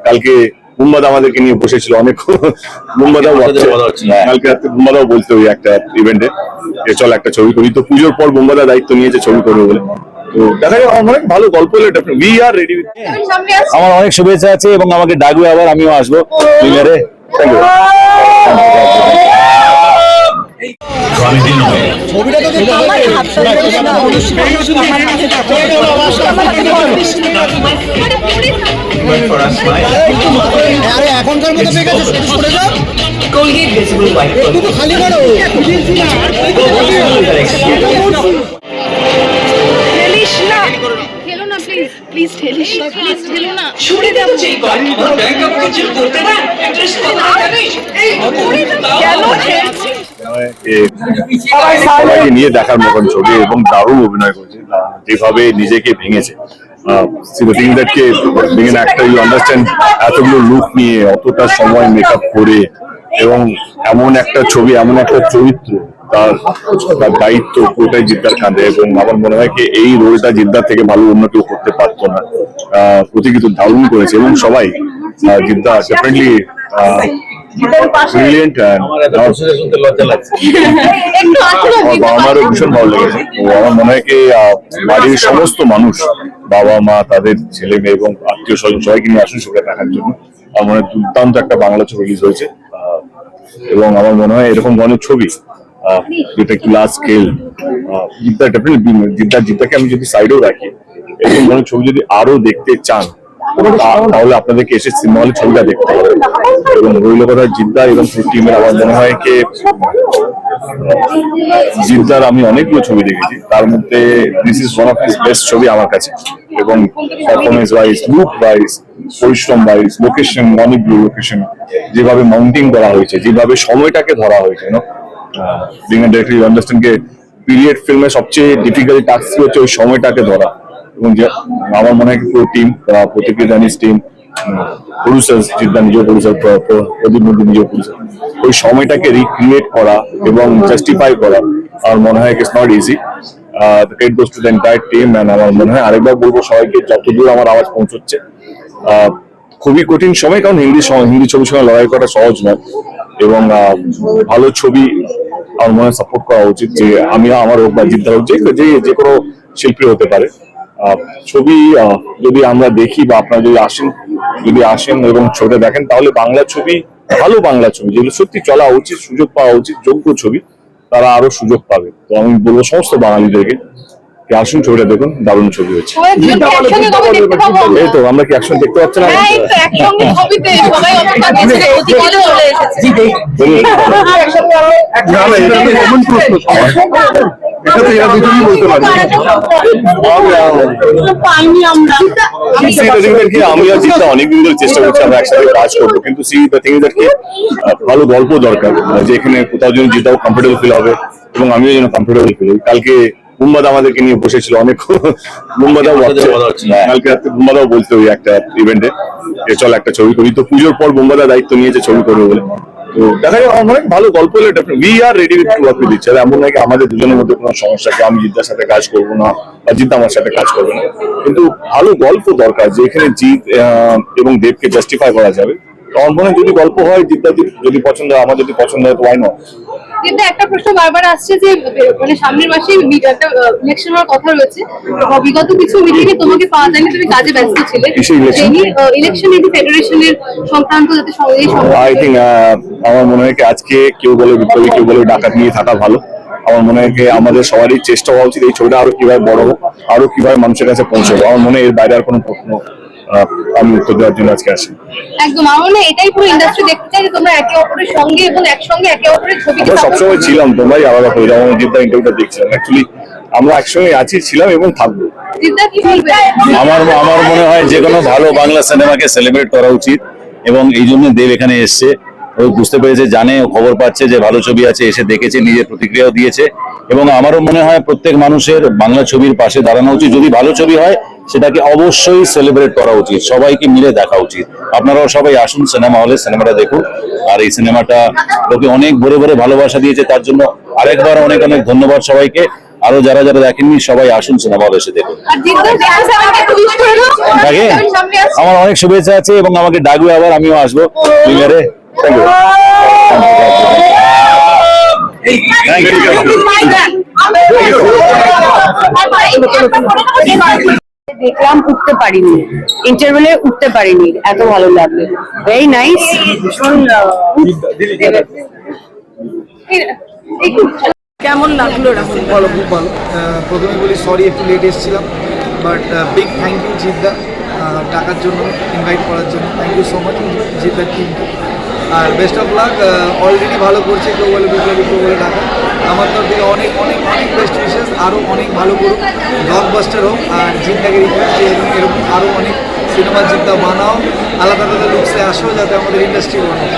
কালকে মুম্বাদা আমাদেরকে নিয়ে বসেছিল অনেক। মুম্বাদাও কালকে রাত্রে মুম্বাদাও বলতে ওই একটা ইভেন্টে চল একটা ছবি করি, তো পুজোর পর মুম্বাদা দায়িত্ব নিয়েছে ছবি করবে বলে। তো দেখা যায় অনেক ভালো গল্প হলে উই আর রেডি। আমার অনেক শুভেচ্ছা আছে এবং আমাকে ডাকবে আবার, আমিও আসবো প্রিমিয়ারে। Thank you. এখনকার মতো পেয়ে গেছে সরে যাও। কোলগেট ভিজিবল হোয়াইট একটু তো খালি করো। ঠেলিস না, ঠেলো না প্লিজ, প্লিজ ঠেলিস না, প্লিজ ঠেলো না। ছুড়ে দাও যেই কল আমার ব্যাংক অ্যাকাউন্ট চেক করতে না অ্যাড্রেস কথা জানিস। এই কেন ঠেলছিস? সবাইকে নিয়ে দেখার মতন ছবি এবং দারুণ অভিনয় করেছে, যেভাবে নিজেকে ভেঙেছে। এতগুলো লুক নিয়ে অতটা সময় মেকআপ করে এবং এমন একটা ছবি, এমন একটা চরিত্র, তার দায়িত্ব পুরোটাই জিদ্দার কাঁধে। এবং আমার মনে হয় কি এই রোলটা জিদ্দার থেকে ভালো অন্য কেউ করতে পারতো না। প্রতীকী তো দারুণ করেছে এবং সবাই জিদ্দা ডেফিনেটলি ব্রিলিয়েন্ট। আমারও ভীষণ ভালো লেগেছে। তো আমার মনে হয় কি বাড়ির সমস্ত মানুষ, বাবা মা, তাদের ছেলে মেয়ে এবং আত্মীয় স্বজন সবাইকে নিয়ে আসুন ছবিটা দেখার জন্য। আমার মনে হয় দুর্দান্ত একটা বাংলা ছবি রিলিজ হয়েছে এবং আমার মনে হয় এরকম ধরনের ছবি যেটা একটু লার্জ স্কেল, জিদ্দাকে আমি যদি সাইডেও রাখি, এরকম ধরনের ছবি যদি আরো দেখতে চান তাহলে আপনাদেরকে এসে সিনেমা হলে ছবিটা দেখতে হবে। এবং রইল কথা জিদ্দা এবং টিমের, আমার মনে হয় কি জিদ্দার আমি অনেকগুলো ছবি দেখেছি, তার মধ্যে this is one of his best ছবি আমার কাছে। এবং পারফরমেন্স ওয়াইজ, লুক ওয়াইজ, পরিশ্রম ওয়াইজ, লোকেশন, অনেকগুলো লোকেশন, যেভাবে মাউন্টিং করা হয়েছে, যেভাবে সময়টাকে ধরা হয়েছে, পিরিয়ড ফিল্মে সবচেয়ে ডিফিকাল্ট টাস্ক হচ্ছে ওই সময়টাকে ধরা। এবং আমার মনে হয় পুরো টিম, প্রত্যেকটি জানিস টিম, প্রডিউসার, জিদ্দা নিজেও প্রডিউসার, প্রদীপ নন্দী নিজেও প্রডিউসার, ওই সময়টাকে রিক্রিয়েট করা এবং জাস্টিফাই করা আমার মনে হয় it's not easy. Credit goes to the entire team. And আমার মনে হয় আরেকবার বলবো সবাইকে, যতদূর আমার আওয়াজ পৌঁছচ্ছে, খুবই কঠিন সময়, কারণ হিন্দি ছবির সঙ্গে লড়াই করা সহজ নয়। এবং ভালো ছবি আমার মনে হয় সাপোর্ট করা উচিত, যে আমি আমার হোক বা জিদ্দার হোক, যে কোনো শিল্পী হতে পারে। ছবি যদি আমরা দেখি বা আপনারা যদি আসেন এবং ছবিটা দেখেন, তাহলে বাংলা ছবি, ভালো বাংলা ছবি যেগুলো সত্যি চলা উচিত, সুযোগ পাওয়া উচিত, যোগ্য ছবি, তারা আরো সুযোগ পাবে। তো আমি বলবো সমস্ত বাঙালিদেরকে আসুন ছবিটা দেখুন, দারুণ ছবি হচ্ছে। এই তো আমরা কি একসঙ্গে দেখতে পাচ্ছি না? আমি আর জিদ্দা অনেকদিন ধরে চেষ্টা করছি আমরা একসাথে কাজ করবো, কিন্তু ভালো গল্প দরকার, যে এখানে কোথাও যেন জিদ্দাও কমফোর্টেবল ফিল হবে এবং আমিও যেন কমফোর্টেবল ফিল হই। কালকে মুম্বাদা আমাদেরকে নিয়ে বসেছিল অনেক। মুম্বাদাও কালকে রাত্রে মুম্বাদাও বলতে ওই একটা ইভেন্টে চল একটা ছবি করি, তো পুজোর পর মুম্বাদা দায়িত্ব নিয়েছে ছবি করবে বলে। তো দেখা যায় অনেক ভালো গল্প হলে we are ready to work with each other. এমন নয় আমাদের দুজনের মধ্যে কোনো সমস্যা, আমি জিদ্দার সাথে কাজ করবো না বা জিদ্দা আমার সাথে কাজ করবে না, কিন্তু ভালো গল্প দরকার, যে এখানে জিৎ এবং দেবকে জাস্টিফাই করা যাবে। আমার মনে হয় যদি গল্প হয়, জিদ্দা যদি পছন্দ হয়, আমার যদি পছন্দ হয়, তো ওয়াই নট। কিন্তু একটা প্রশ্ন বারবার আসছে যে মানে সামনের মাসে একটা ইলেকশন হওয়ার কথা রয়েছে, বিগত কিছু মিটিংয়ে তোমাকে পাওয়া যায়নি, তুমি কাজে ব্যস্ত ছিলে। ইলেকশন ফেডারেশনের সংক্রান্ত যাতে আই থিঙ্ক আমার মনে হয় আজকে কেউ বলে বিপ্লবী, কেউ বলে ডাকাত নিয়ে থাকা ভালো। আমার মনে হয় আমাদের সবারই চেষ্টা হওয়া উচিত এই ছবিটা আরো কিভাবে বড় হোক, আরো কিভাবে মানুষের কাছে পৌঁছাবো। আমার মনে হয় এর বাইরে আর কোনো প্রশ্ন আমি উত্তর দেওয়ার জন্য আজকে আসি। একদম আমার মনে হয় এটাই পুরো ইন্ডাস্ট্রি দেখতে চাই, যে তোমরা একে অপরের সঙ্গে এবং একসঙ্গে একে অপরের ছবি। আমরা সবসময় ছিলাম, তোমরাই আলাদা করে যেমন জিদ্দা ইন্টারভিউটা দেখছিলাম, অ্যাকচুয়ালি আমরা একসঙ্গে আছি, ছিলাম এবং থাকবো। জিদ্দা কি বলবে? আমার মনে হয় যে কোনো ভালো বাংলা সিনেমাকে সেলিব্রেট করা উচিত, এবং এই জন্য দেব এখানে এসছে। ও বুঝতে পেরেছে, জানে, ও খবর পাচ্ছে যে ভালো ছবি আছে, এসে দেখেছে, নিজের প্রতিক্রিয়াও দিয়েছে। এবং আমারও মনে হয় প্রত্যেক মানুষের বাংলা ছবির পাশে দাঁড়ানো উচিত। যদি ভালো ছবি হয় সেটাকে অবশ্যই সেলিব্রেট করা উচিত, সবাইকে মিলে দেখা উচিত। আপনারাও সবাই আসুন সিনেমা হলে, সিনেমাটা দেখুন। আর এই সিনেমাটা লোকে অনেক ভরে ভরে ভালোবাসা দিয়েছে, তার জন্য আরেকবার অনেক অনেক ধন্যবাদ সবাইকে। আরো যারা যারা দেখেননি সবাই আসুন সিনেমা হলে এসে দেখুন। আর জিদ্দার দেখে আমাকে একটু wish করে দাও। তাকে সামনে আসছে। আমার অনেক শুভেচ্ছা আছে এবং আমাকে ডাকবে আবার, আমিও আসবো প্রিমিয়ারে। Thank you. দেখলাম, উঠতে পারিনি, ইন্টারভেলে উঠতে পারিনি, এত ভালো লাগলো, ভেরি নাইস। কেমন লাগলো রাহুল? ভালো, খুব ভালো। প্রথমে বলি সরি, একটু লেট এসেছিলাম, বাট বিগ থ্যাংক ইউ জিদ্দা টাকার জন্য, ইনভাইট করার জন্য। থ্যাংক ইউ সো মাচ জিদ্দার টিমকে। আর বেস্ট অফ লাক। অলরেডি ভালো করছে, কেউ বলে বিপ্লবী, কেউ বলে টাকা। আমার তরফ থেকে অনেক অনেক অনেক বেস্ট উইশেস, আরও অনেক ভালো করুক, ব্লকবাস্টার হোক। আর জিদ্দাকে রিকোয়েস্ট যে এরকম আরও অনেক সিনেমা জিদ্দা বানাও, আলাদা আলাদা লুকসে আসো, যাতে আমাদের ইন্ডাস্ট্রি বানাও।